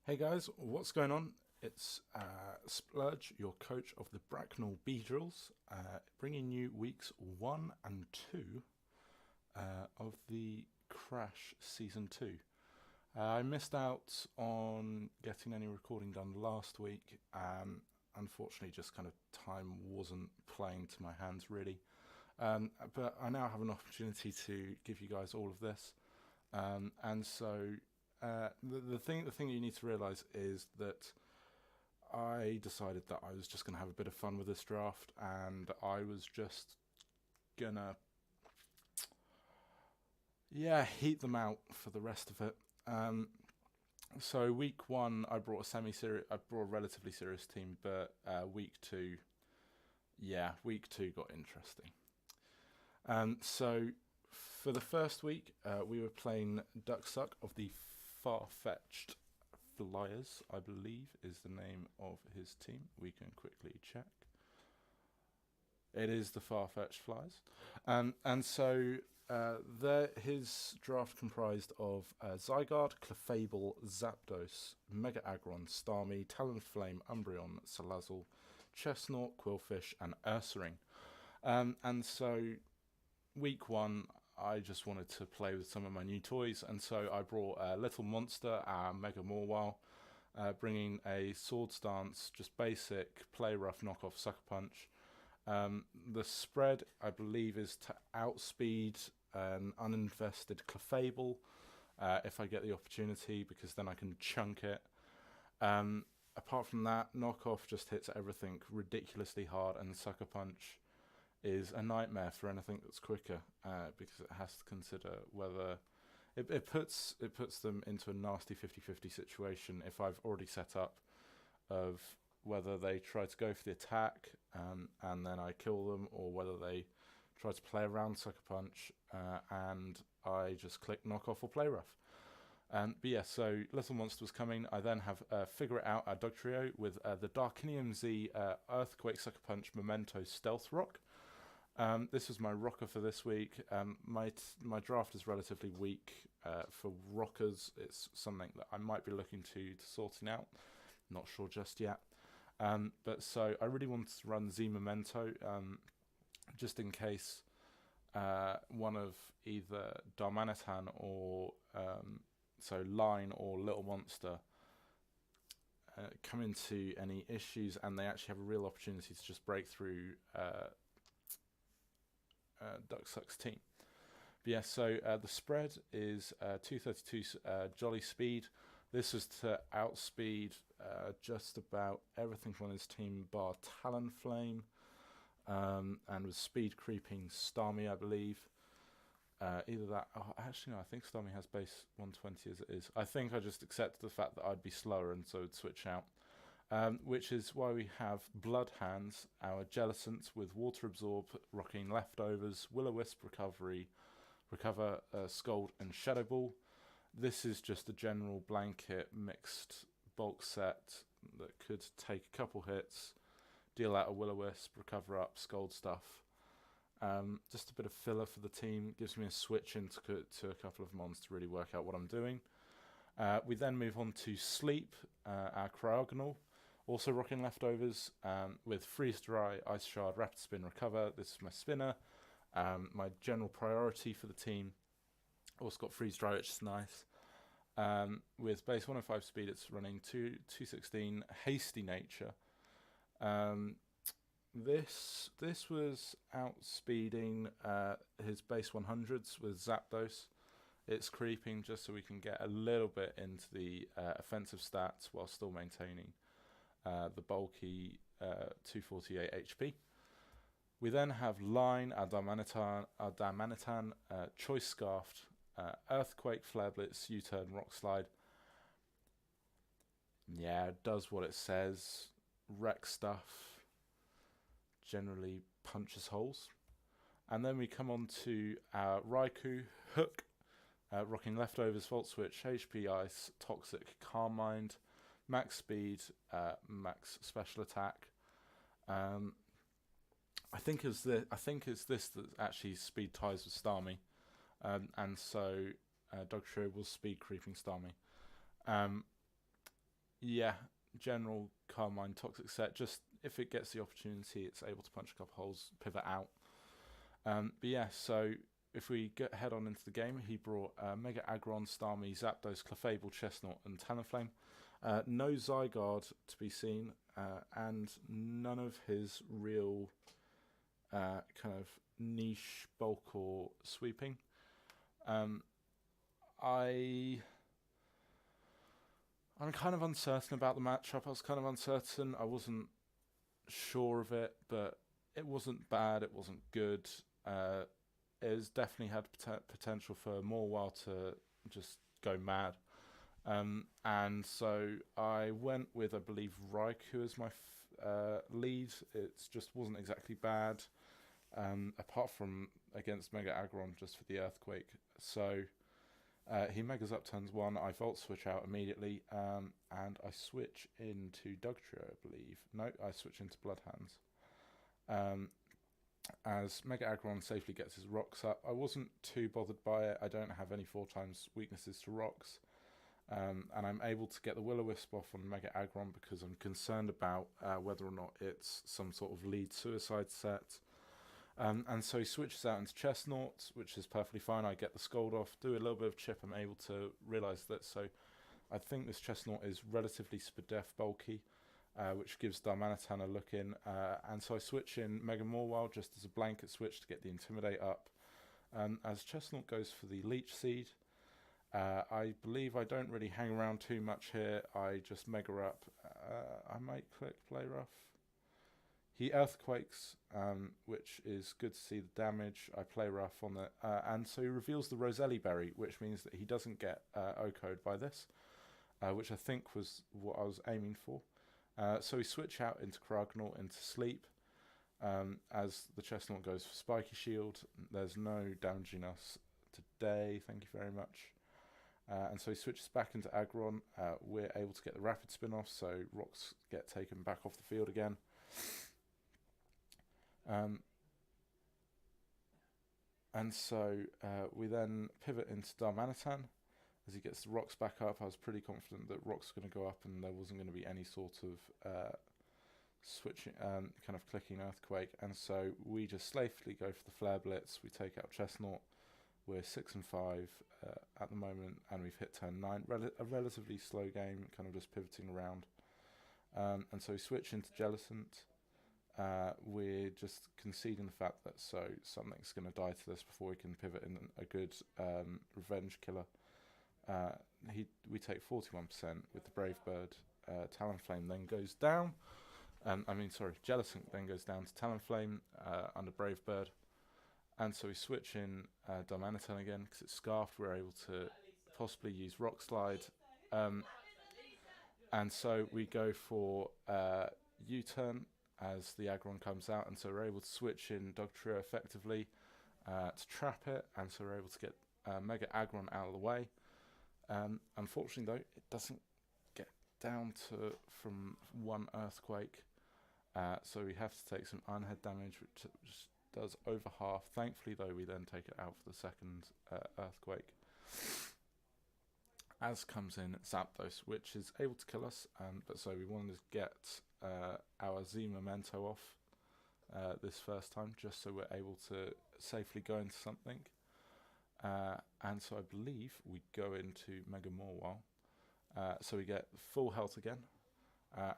Hey guys, what's going on? It's Splurge, your coach of the Bracknell Beadrills, bringing you weeks 1 and 2 of the KRASH Season 2. I missed out on getting any recording done last week. Unfortunately, just kind of time wasn't playing to my hands really. But I now have an opportunity to give you guys all of this. And so the thing you need to realize is that I decided that I was just going to have a bit of fun with this draft, and I was just gonna, yeah, heat them out for the rest of it. So week one, I brought I brought a relatively serious team, but week two got interesting. So for the first week, we were playing Ducc of the Far-Fetched Flyers, I believe is the name of his team. We can quickly check. It is the Far-Fetched Flyers. And so his draft comprised of Zygarde, Clefable, Zapdos, Mega Aggron, Starmie, Talonflame, Umbreon, Salazzle, Chestnut, Quillfish, and Ursaring. And so week one, I just wanted to play with some of my new toys, and so I brought Little Monster, our Mega Morwile, bringing a Sword Stance, just basic, play rough, knockoff, Sucker Punch. The spread, I believe, is to outspeed an uninvested Clefable if I get the opportunity, because then I can chunk it. Apart from that, knockoff just hits everything ridiculously hard, and Sucker Punch is a nightmare for anything that's quicker, because it has to consider whether it puts them into a nasty 50-50 situation if I've already set up of whether they try to go for the attack, and then I kill them, or whether they try to play around Sucker Punch and I just click knockoff or play rough. But yeah, so Little Monster was coming. I then have Figure It Out, Dog Trio, with the Darkinium Z, Earthquake, Sucker Punch, Memento, Stealth Rock. This was my rocker for this week. My draft is relatively weak for rockers. It's something that I might be looking to sorting out. Not sure just yet. But so I really wanted to run Z Memento, just in case one of either Darmanitan or so Line or Little Monster come into any issues, and they actually have a real opportunity to just break through Ducksuck's team. But yeah, so the spread is 232 Jolly Speed. This is to outspeed just about everything from his team bar Talonflame, and with speed creeping Starmie, I believe. Either that, actually no, I think Starmie has base 120 as it is. I think I just accepted the fact that I'd be slower, and so would switch out. Which is why we have Blood Hands, our Jellicent, with Water Absorb, rocking Leftovers, Will-O-Wisp, Recover, Scold, and Shadow Ball. This is just a general blanket mixed bulk set that could take a couple hits, deal out a Will-O-Wisp, recover up, Scold stuff. Just a bit of filler for the team, gives me a switch into a couple of mons to really work out what I'm doing. We then move on to Sleep, our Cryogonal, also rocking Leftovers, with Freeze Dry, Ice Shard, Rapid Spin, Recover. This is my spinner, my general priority for the team. Also got Freeze Dry, which is nice. With base 105 speed, it's running 216 Hasty Nature. This was outspeeding his base 100s with Zapdos. It's creeping just so we can get a little bit into the offensive stats while still maintaining the bulky 248 HP. We then have Line, our Darmanitan, Choice Scarfed, Earthquake, Flare Blitz, U-Turn, Rock Slide. Yeah, it does what it says. Wreck stuff. Generally punches holes. And then we come on to our Raikou, Hook, rocking Leftovers, Volt Switch, HP Ice, Toxic, Calm Mind, Max Speed, Max Special Attack. I think it's this that actually speed ties with Starmie, and so Dog Trio will speed creeping Starmie. Yeah, general Carmine toxic set. Just if it gets the opportunity, it's able to punch a couple holes, pivot out. But yeah, so if we head on into the game, he brought Mega Aggron, Starmie, Zapdos, Clefable, Chestnut, and Talonflame. No Zygarde to be seen, and none of his real kind of niche bulk or sweeping. Um, I'm kind of uncertain about the matchup. I was kind of uncertain. I wasn't sure of it, but it wasn't bad. It wasn't good. It has definitely had potential for Morwell to just go mad. And so I went with, I believe, Raikou as my lead. It just wasn't exactly bad, apart from against Mega Aggron just for the Earthquake. So he Megas up turns 1, I Volt Switch out immediately, and I switch into Dugtrio, I believe. No, I switch into Bloodhounds. As Mega Aggron safely gets his rocks up. I wasn't too bothered by it. I don't have any 4x weaknesses to rocks. And I'm able to get the Will-O-Wisp off on Mega Aggron because I'm concerned about whether or not it's some sort of lead suicide set. And so he switches out into Chestnut, which is perfectly fine. I get the Scold off, do a little bit of chip. I'm able to realise that. So I think this Chestnut is relatively Spadef bulky, which gives Darmanitan a look in. And so I switch in Mega Morwell just as a blanket switch to get the Intimidate up. As Chestnut goes for the Leech Seed, I believe I don't really hang around too much here. I just Mega up. I might click Play Rough. He Earthquakes, which is good to see the damage. I Play Rough on it. And so he reveals the Roselli Berry, which means that he doesn't get O-code by this, which I think was what I was aiming for. So we switch out into Kragnal, into Sleep. As the Chestnut goes for Spiky Shield. There's no damaging us today, thank you very much. And so he switches back into Aggron. We're able to get the Rapid Spin off, so rocks get taken back off the field again. And so we then pivot into Darmanitan. As he gets the rocks back up, I was pretty confident that rocks were going to go up and there wasn't going to be any sort of switching, kind of clicking Earthquake. And so we just safely go for the Flare Blitz. We take out Chestnut. We're 6 and 5 at the moment, and we've hit turn 9. A relatively slow game, kind of just pivoting around. And so we switch into Jellicent. We're just conceding the fact that something's going to die to this before we can pivot in a good revenge killer. We take 41% with the Brave Bird. Talonflame then goes down. Jellicent then goes down to Talonflame under Brave Bird. And so we switch in Darmanitan again because it's Scarfed. We're able to possibly use Rock Slide. And so we go for U-turn as the Aggron comes out. And so we're able to switch in Dugtrio effectively to trap it. And so we're able to get Mega Aggron out of the way. Unfortunately, though, it doesn't get down to from 1 Earthquake. So we have to take some unhead damage, which just does over half. Thankfully, though, we then take it out for the second Earthquake. As comes in Zapdos, which is able to kill us, but so we wanted to get our Z Memento off this first time, just so we're able to safely go into something. And so I believe we go into Mega Morwell. So we get full health again.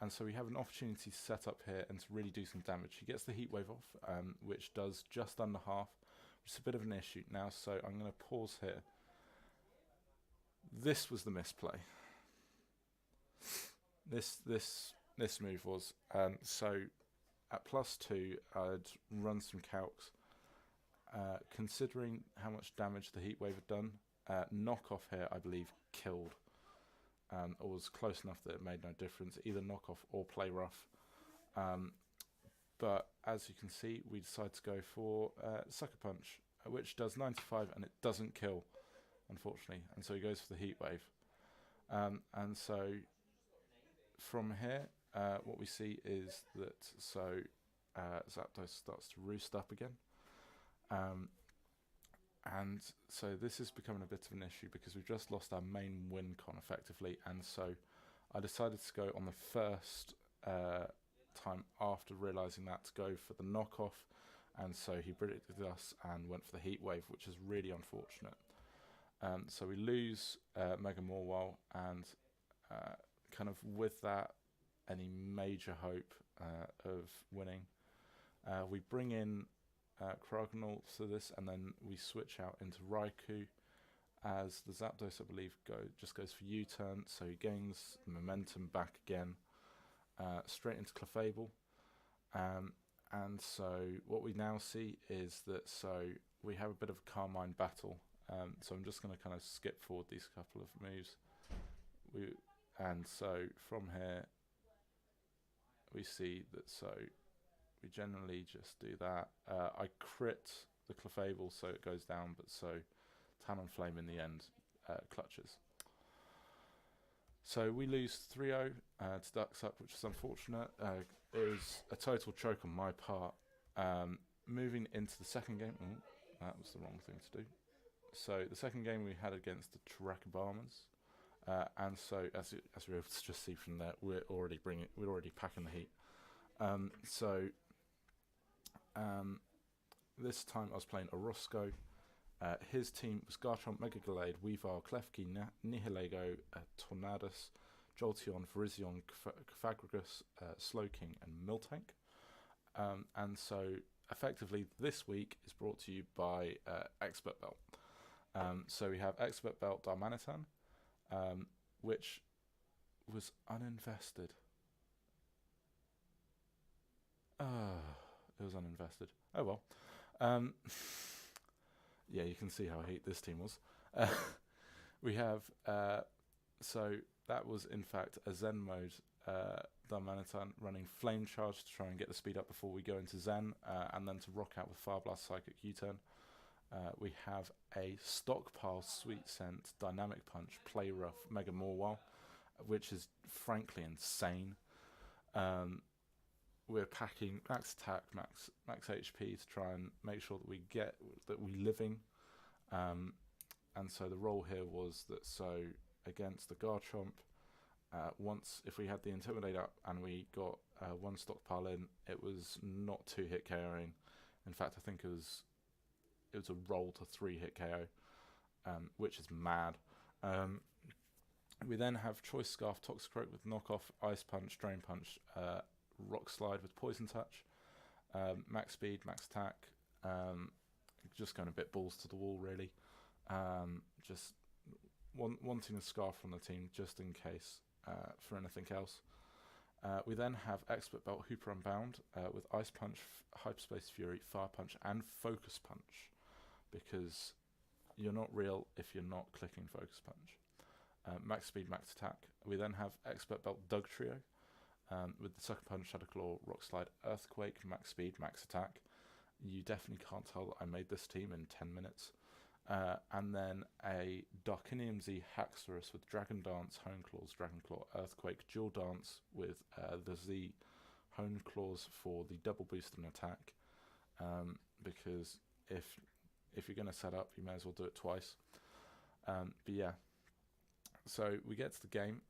And so we have an opportunity to set up here and to really do some damage. He gets the Heat Wave off, which does just under half, which is a bit of an issue now. So I'm going to pause here. This was the misplay. This move was. So at +2, I'd run some calcs. Considering how much damage the Heat Wave had done, knockoff here, I believe, killed. Or was close enough that it made no difference, either knockoff or play rough. But as you can see, we decide to go for Sucker Punch, which does 95 and it doesn't kill, unfortunately. And so he goes for the Heat Wave. And so from here, what we see is that Zapdos starts to roost up again. And so this is becoming a bit of an issue because we've just lost our main win con effectively, and so I decided to go on the first time after realising that to go for the knockoff, and so he predicted us and went for the heat wave, which is really unfortunate. So we lose Mega Morwell, and kind of with that, any major hope of winning. We bring in Kragnol to this, and then we switch out into Raikou, as the Zapdos, I believe, just goes for U-turn, so he gains momentum back again, straight into Clefable. And so what we now see is that we have a bit of a Carmine battle. So I'm just going to kind of skip forward these couple of moves. And so from here, we see that we generally just do that. I crit the Clefable, so it goes down, but Talonflame in the end clutches. So we lose 3-0 to Ducc, which is unfortunate. It was a total choke on my part. Moving into the second game, that was the wrong thing to do. So the second game we had against the Characabamas, and so as we were able to just see from there, we're already packing the heat. This time I was playing Orosco. His team was Garchomp, Mega Gallade, Weavile, Klefki, Nihilego, Tornadus, Jolteon, Virizion, Cofagrigus, Slowking, and Miltank. And so effectively this week is brought to you by Expert Belt. So we have Expert Belt Darmanitan, which was uninvested. It was uninvested. Oh well. Yeah, you can see how I hate this team was. We have, so that was in fact a Zen mode Darmanitan running Flame Charge to try and get the speed up before we go into Zen, and then to rock out with Fire Blast, Psychic U-turn. We have a Stockpile Sweet Scent Dynamic Punch Play Rough Mega Morwell, which is frankly insane. We're packing max attack, max HP to try and make sure that we living. And so the role here was that against the Garchomp, once if we had the Intimidate up and we got one stockpile in, it was not 2-hit KOing. In fact, I think it was a roll to 3-hit KO, which is mad. We then have Choice Scarf, Toxicroak with knockoff, Ice Punch, Drain Punch, Rock Slide with Poison Touch, max speed, max attack, just going a bit balls to the wall really, just wanting a Scarf from the team just in case for anything else. We then have Expert Belt Hooper Unbound with Ice Punch, Hyperspace Fury, Fire Punch and Focus Punch, because you're not real if you're not clicking Focus Punch. Max speed, max attack. We then have Expert Belt Ducc Trio, with the Sucker Punch, Shadow Claw, Rock Slide, Earthquake, max speed, max attack. You definitely can't tell that I made this team in 10 minutes. And then a Darkinium Z Haxorus with Dragon Dance, Hone Claws, Dragon Claw, Earthquake, Dual Dance with the Z Hone Claws for the double boost and attack. Because if you're going to set up, you may as well do it twice. But yeah. So we get to the game,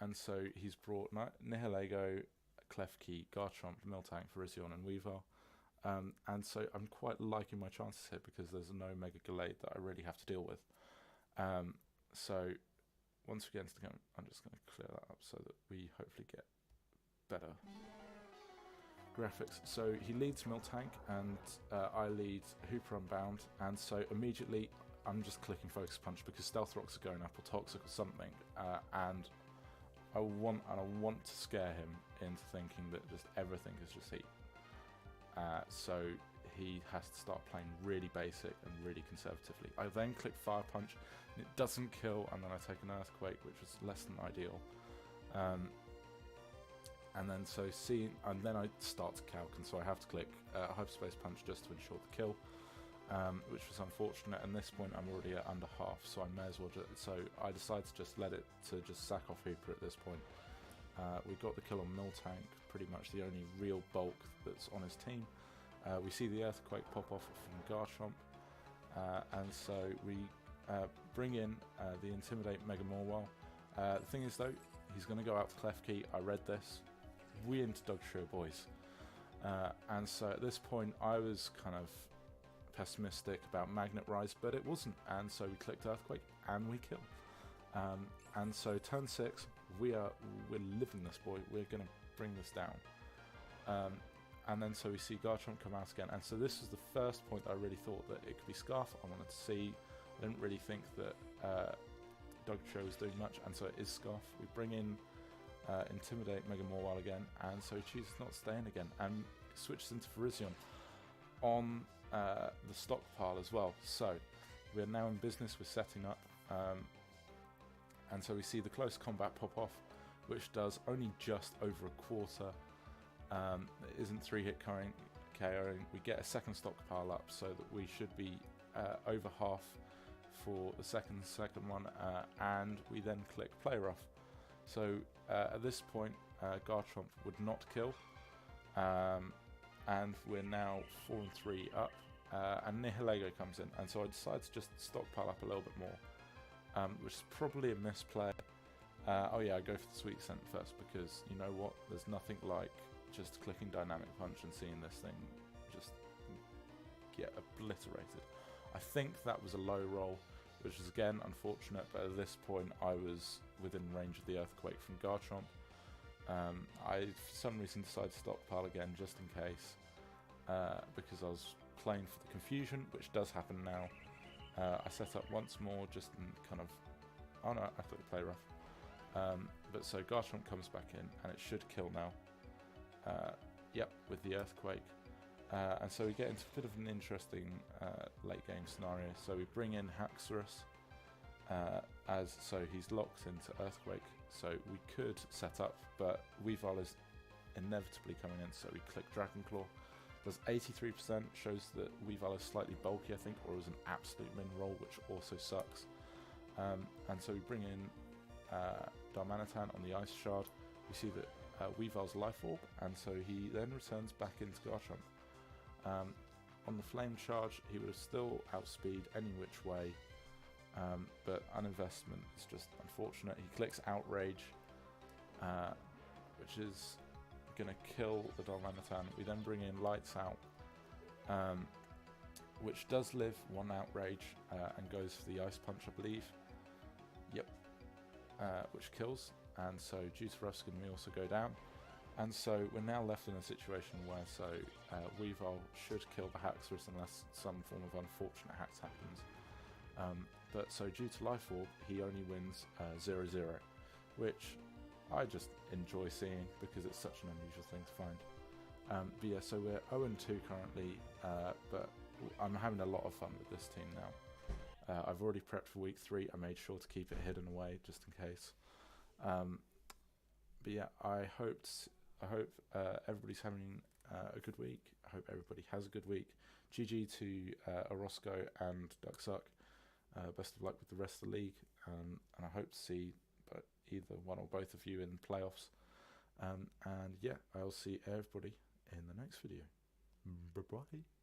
and so he's brought Nihilego, Klefki, Garchomp, Miltank, Virizion, and Weavile. And so I'm quite liking my chances here because there's no Mega Gallade that I really have to deal with. So once we get into the game, I'm just going to clear that up so that we hopefully get better graphics. So he leads Miltank, and I lead Hooper Unbound, and so immediately I'm just clicking Focus Punch because Stealth Rocks are going up or Toxic or something, and I want to scare him into thinking that just everything is just heat. So he has to start playing really basic and really conservatively. I then click Fire Punch, and it doesn't kill, and then I take an Earthquake, which was less than ideal. And then I start to calc, and so I have to click Hyperspace Punch just to ensure the kill. Which was unfortunate. At this point I'm already at under half, so I may as well so I decided to just just sack off Hooper at this point. We got the kill on Miltank, pretty much the only real bulk that's on his team. We see the Earthquake pop off from Garchomp, and so we bring in the Intimidate Mega Morwell. The thing is though, he's going to go out to Clef Key. I read this. We into Ducc boys. And so at this point, I was kind of pessimistic about Magnet Rise, but it wasn't. And so we clicked Earthquake, and we kill. And so turn 6, we're living this, boy. We're going to bring this down. And then so we see Garchomp come out again. And so this was the first point that I really thought that it could be Scarf. I wanted to see. I didn't really think that Ducc was doing much, and so it is Scarf. We bring in Intimidate Mega Mawile again, and so he chooses not to stay in again, and switches into Virizion on the stockpile as well. So we are now in business with setting up, and so we see the close combat pop off, which does only just over a quarter. It isn't 3-hit KOing. We get a second stockpile up, so that we should be over half for the second one, and we then click Play Rough. So at this point, Garchomp would not kill, and we're now 4-3 up, and Nihilego comes in, and so I decide to just stockpile up a little bit more, which is probably a misplay. Oh yeah, I go for the Sweet Scent first, because you know what, there's nothing like just clicking Dynamic Punch and seeing this thing just get obliterated. I think that was a low roll, which is again unfortunate, but at this point I was within range of the Earthquake from Garchomp. I for some reason decided to stockpile again just in case, because I was playing for the confusion, which does happen now. I set up once more just in kind of, oh no, I clicked Play Rough. But so Garchomp comes back in, and it should kill now. Yep, with the Earthquake. And so we get into a bit of an interesting late game scenario. So we bring in Haxorus, so he's locked into Earthquake. So we could set up, but Weavile is inevitably coming in. So we click Dragon Claw. Does 83%, shows that Weavile is slightly bulky, I think, or is an absolute min roll, which also sucks. And so we bring in Darmanitan on the Ice Shard. We see that Weavile's Life Orb, and so he then returns back into Garchomp. On the Flame Charge, he would have still outspeed any which way, but Uninvestment is just unfortunate. He clicks Outrage, which is going to kill the Darmanitan. We then bring in Lights Out, which does live 1 Outrage and goes for the Ice Punch, I believe. Yep, which kills. And so due to Rough Skin, we also go down. And so we're now left in a situation where Weavile should kill the Haxorus unless some form of unfortunate hacks happens. But so due to Life Orb, he only wins 0-0, which I just enjoy seeing because it's such an unusual thing to find. But yeah, so we're 0-2 currently, but I'm having a lot of fun with this team now. I've already prepped for week 3. I made sure to keep it hidden away just in case. But yeah, I hope everybody's having a good week. I hope everybody has a good week. GG to Orosco and Ducc. Best of luck with the rest of the league, and I hope to see either one or both of you in the playoffs. And yeah, I'll see everybody in the next video. Bye bye.